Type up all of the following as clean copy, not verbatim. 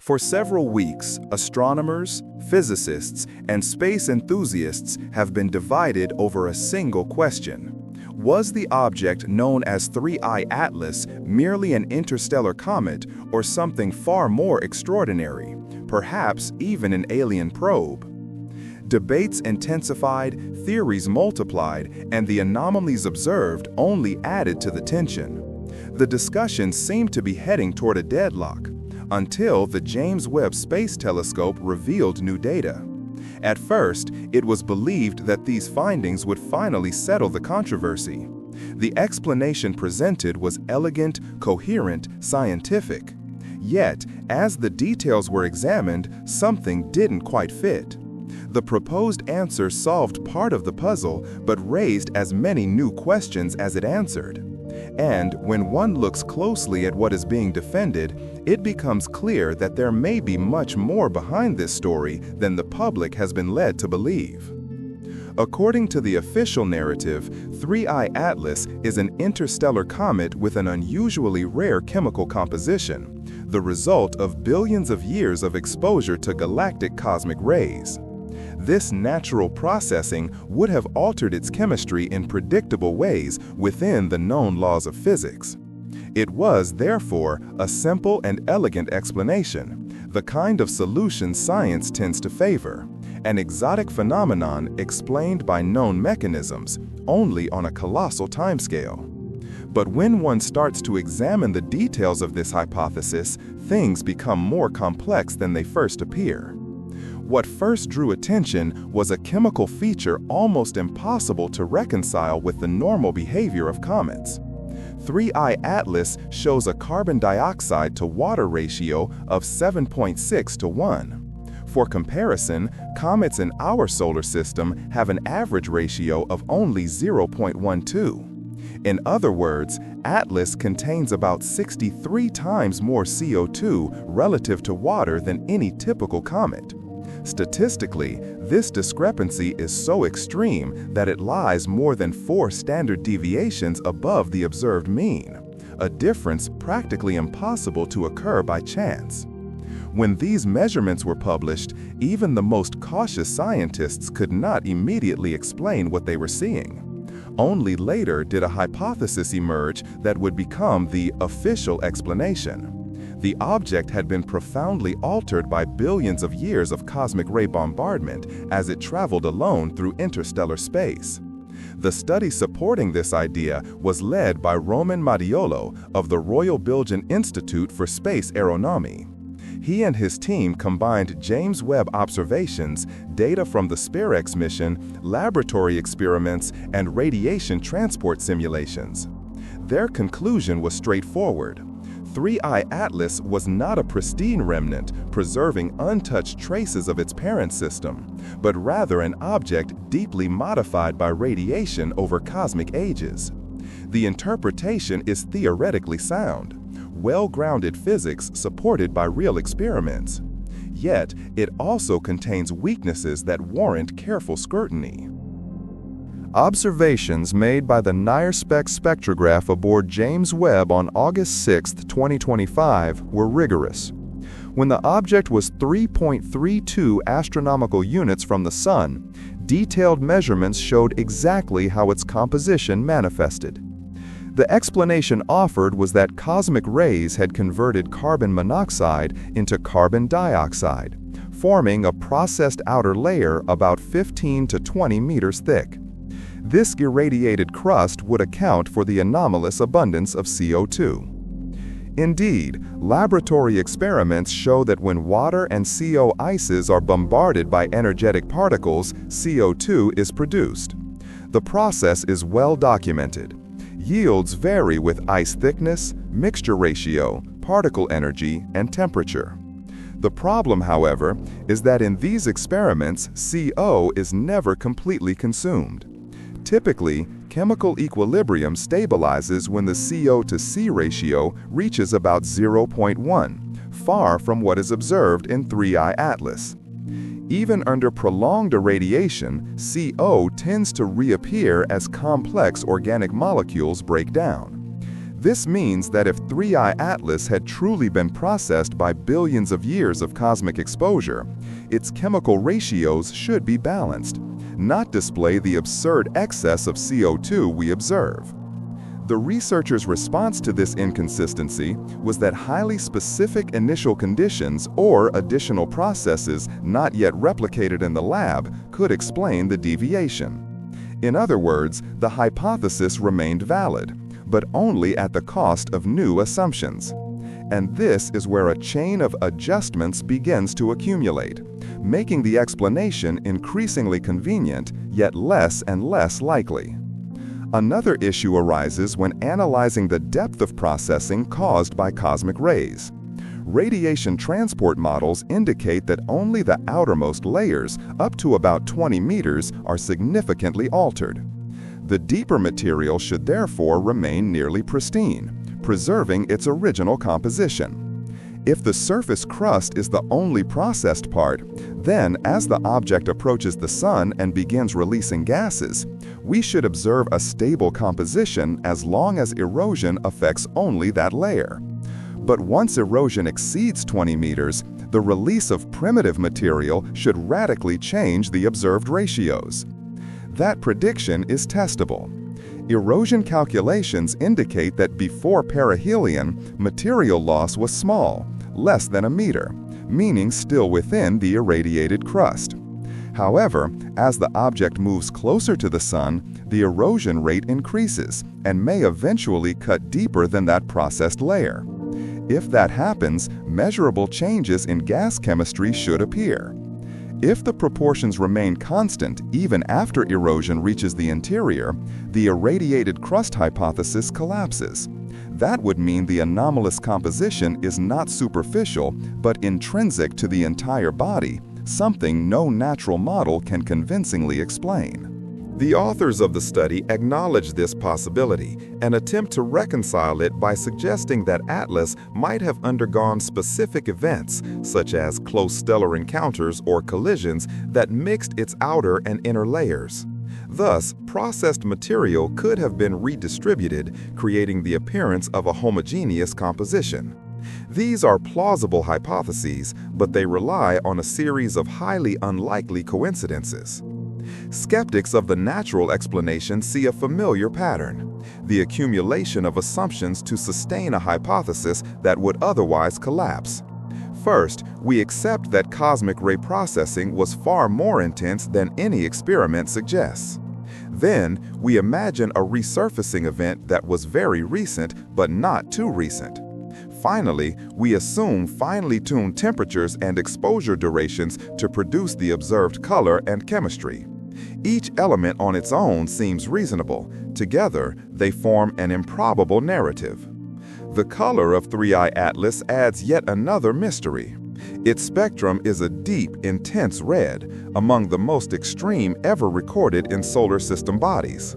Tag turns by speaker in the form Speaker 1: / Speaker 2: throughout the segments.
Speaker 1: For several weeks, astronomers, physicists, and space enthusiasts have been divided over a single question. Was the object known as 3I Atlas merely an interstellar comet or something far more extraordinary, perhaps even an alien probe? Debates intensified, theories multiplied, and the anomalies observed only added to the tension. The discussion seemed to be heading toward a deadlock, until the James Webb Space Telescope revealed new data. At first, it was believed that these findings would finally settle the controversy. The explanation presented was elegant, coherent, scientific. Yet, as the details were examined, something didn't quite fit. The proposed answer solved part of the puzzle, but raised as many new questions as it answered. And when one looks closely at what is being defended, it becomes clear that there may be much more behind this story than the public has been led to believe. According to the official narrative, 3I Atlas is an interstellar comet with an unusually rare chemical composition, the result of billions of years of exposure to galactic cosmic rays. This natural processing would have altered its chemistry in predictable ways within the known laws of physics. It was, therefore, a simple and elegant explanation, the kind of solution science tends to favor, an exotic phenomenon explained by known mechanisms, only on a colossal timescale. But when one starts to examine the details of this hypothesis, things become more complex than they first appear. What first drew attention was a chemical feature almost impossible to reconcile with the normal behavior of comets. 3I Atlas shows a carbon dioxide to water ratio of 7.6 to 1. For comparison, comets in our solar system have an average ratio of only 0.12. In other words, Atlas contains about 63 times more CO2 relative to water than any typical comet. Statistically, this discrepancy is so extreme that it lies more than 4 standard deviations above the observed mean, a difference practically impossible to occur by chance. When these measurements were published, even the most cautious scientists could not immediately explain what they were seeing. Only later did a hypothesis emerge that would become the official explanation. The object had been profoundly altered by billions of years of cosmic ray bombardment as it traveled alone through interstellar space. The study supporting this idea was led by Roman Madiolo of the Royal Belgian Institute for Space Aeronomy. He and his team combined James Webb observations, data from the SpaceX mission, laboratory experiments, and radiation transport simulations. Their conclusion was straightforward. 3I Atlas was not a pristine remnant preserving untouched traces of its parent system, but rather an object deeply modified by radiation over cosmic ages. The interpretation is theoretically sound, well-grounded physics supported by real experiments. Yet, it also contains weaknesses that warrant careful scrutiny. Observations made by the NIRSPEC spectrograph aboard James Webb on August 6, 2025 were rigorous. When the object was 3.32 astronomical units from the Sun, detailed measurements showed exactly how its composition manifested. The explanation offered was that cosmic rays had converted carbon monoxide into carbon dioxide, forming a processed outer layer about 15 to 20 meters thick. This irradiated crust would account for the anomalous abundance of CO2. Indeed, laboratory experiments show that when water and CO ices are bombarded by energetic particles, CO2 is produced. The process is well documented. Yields vary with ice thickness, mixture ratio, particle energy, and temperature. The problem, however, is that in these experiments, CO is never completely consumed. Typically, chemical equilibrium stabilizes when the CO to C ratio reaches about 0.1, far from what is observed in 3I Atlas. Even under prolonged irradiation, CO tends to reappear as complex organic molecules break down. This means that if 3I Atlas had truly been processed by billions of years of cosmic exposure, its chemical ratios should be balanced, not display the absurd excess of CO2 we observe. The researchers' response to this inconsistency was that highly specific initial conditions or additional processes not yet replicated in the lab could explain the deviation. In other words, the hypothesis remained valid, but only at the cost of new assumptions. And this is where a chain of adjustments begins to accumulate, making the explanation increasingly convenient, yet less and less likely. Another issue arises when analyzing the depth of processing caused by cosmic rays. Radiation transport models indicate that only the outermost layers, up to about 20 meters, are significantly altered. The deeper material should therefore remain nearly pristine, preserving its original composition. If the surface crust is the only processed part, then as the object approaches the sun and begins releasing gases, we should observe a stable composition as long as erosion affects only that layer. But once erosion exceeds 20 meters, the release of primitive material should radically change the observed ratios. That prediction is testable. Erosion calculations indicate that before perihelion, material loss was small, less than a meter, meaning still within the irradiated crust. However, as the object moves closer to the sun, the erosion rate increases and may eventually cut deeper than that processed layer. If that happens, measurable changes in gas chemistry should appear. If the proportions remain constant even after erosion reaches the interior, the irradiated crust hypothesis collapses. That would mean the anomalous composition is not superficial, but intrinsic to the entire body, something no natural model can convincingly explain. The authors of the study acknowledge this possibility and attempt to reconcile it by suggesting that Atlas might have undergone specific events, such as close stellar encounters or collisions that mixed its outer and inner layers. Thus, processed material could have been redistributed, creating the appearance of a homogeneous composition. These are plausible hypotheses, but they rely on a series of highly unlikely coincidences. Skeptics of the natural explanation see a familiar pattern: the accumulation of assumptions to sustain a hypothesis that would otherwise collapse. First, we accept that cosmic ray processing was far more intense than any experiment suggests. Then, we imagine a resurfacing event that was very recent but not too recent. Finally, we assume finely tuned temperatures and exposure durations to produce the observed color and chemistry. Each element on its own seems reasonable. Together, they form an improbable narrative. The color of 3I Atlas adds yet another mystery. Its spectrum is a deep, intense red, among the most extreme ever recorded in solar system bodies.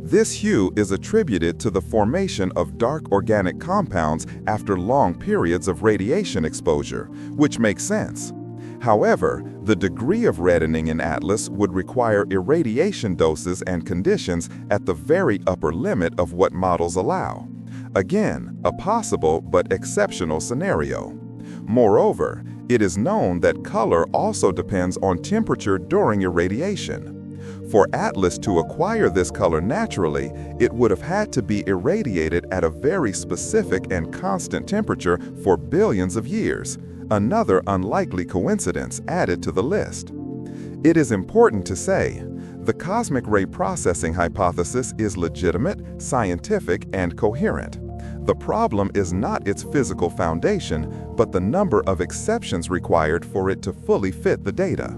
Speaker 1: This hue is attributed to the formation of dark organic compounds after long periods of radiation exposure, which makes sense. However, the degree of reddening in Atlas would require irradiation doses and conditions at the very upper limit of what models allow. Again, a possible but exceptional scenario. Moreover, it is known that color also depends on temperature during irradiation. For Atlas to acquire this color naturally, it would have had to be irradiated at a very specific and constant temperature for billions of years. Another unlikely coincidence added to the list. It is important to say, the cosmic ray processing hypothesis is legitimate, scientific, and coherent. The problem is not its physical foundation, but the number of exceptions required for it to fully fit the data.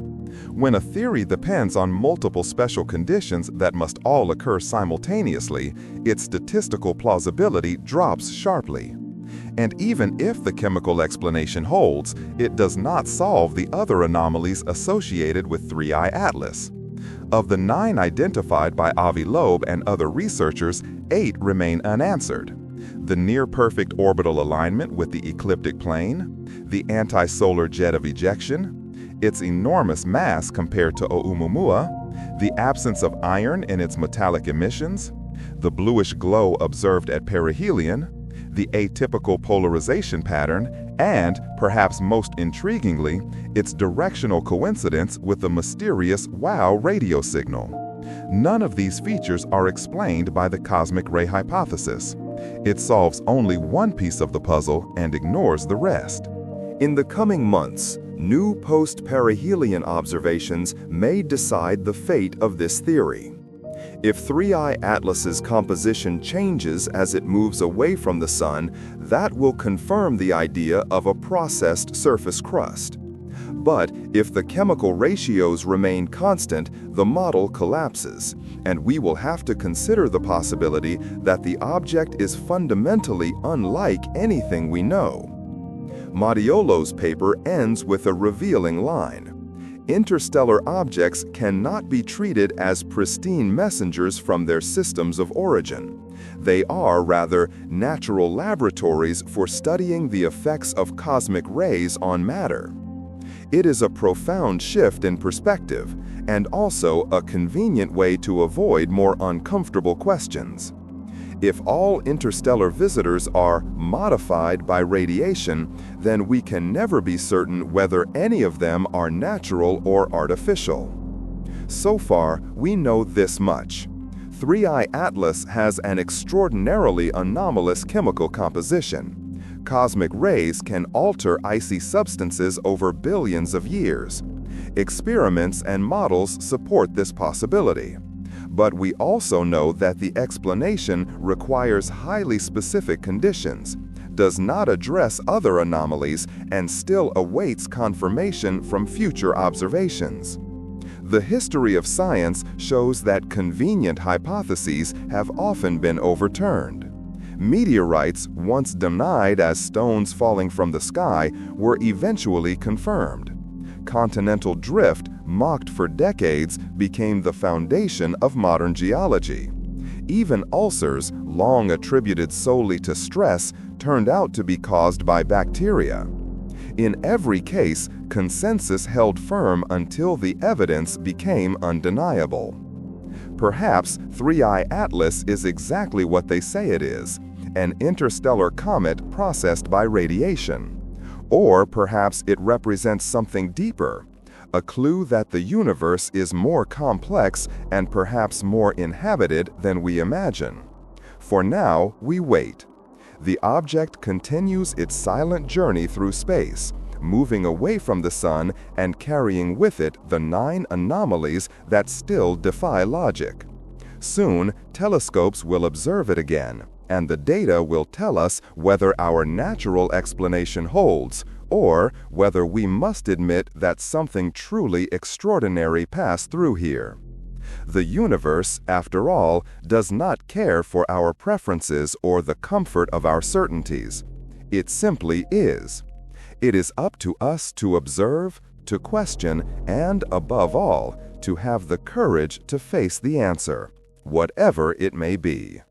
Speaker 1: When a theory depends on multiple special conditions that must all occur simultaneously, its statistical plausibility drops sharply. And even if the chemical explanation holds, it does not solve the other anomalies associated with 3I Atlas. Of the 9 identified by Avi Loeb and other researchers, 8 remain unanswered. The near-perfect orbital alignment with the ecliptic plane, the anti-solar jet of ejection, its enormous mass compared to Oumuamua, the absence of iron in its metallic emissions, The bluish glow observed at perihelion, the atypical polarization pattern, and, perhaps most intriguingly, its directional coincidence with the mysterious WOW radio signal. None of these features are explained by the cosmic ray hypothesis. It solves only one piece of the puzzle and ignores the rest. In the coming months, new post-perihelion observations may decide the fate of this theory. If 3I Atlas's composition changes as it moves away from the Sun, that will confirm the idea of a processed surface crust. But if the chemical ratios remain constant, the model collapses, and we will have to consider the possibility that the object is fundamentally unlike anything we know. Madiolo's paper ends with a revealing line. Interstellar objects cannot be treated as pristine messengers from their systems of origin. They are, rather, natural laboratories for studying the effects of cosmic rays on matter. It is a profound shift in perspective, and also a convenient way to avoid more uncomfortable questions. If all interstellar visitors are modified by radiation, then we can never be certain whether any of them are natural or artificial. So far, we know this much. 3I Atlas has an extraordinarily anomalous chemical composition. Cosmic rays can alter icy substances over billions of years. Experiments and models support this possibility. But we also know that the explanation requires highly specific conditions, does not address other anomalies, and still awaits confirmation from future observations. The history of science shows that convenient hypotheses have often been overturned. Meteorites, once denied as stones falling from the sky, were eventually confirmed. Continental drift, mocked for decades, became the foundation of modern geology. Even ulcers, long attributed solely to stress, turned out to be caused by bacteria. In every case, consensus held firm until the evidence became undeniable. Perhaps 3I Atlas is exactly what they say it is, an interstellar comet processed by radiation. Or perhaps it represents something deeper, a clue that the universe is more complex and perhaps more inhabited than we imagine. For now, we wait. The object continues its silent journey through space, moving away from the Sun and carrying with it the 9 anomalies that still defy logic. Soon, telescopes will observe it again, and the data will tell us whether our natural explanation holds, or whether we must admit that something truly extraordinary passed through here. The universe, after all, does not care for our preferences or the comfort of our certainties. It simply is. It is up to us to observe, to question, and, above all, to have the courage to face the answer, whatever it may be.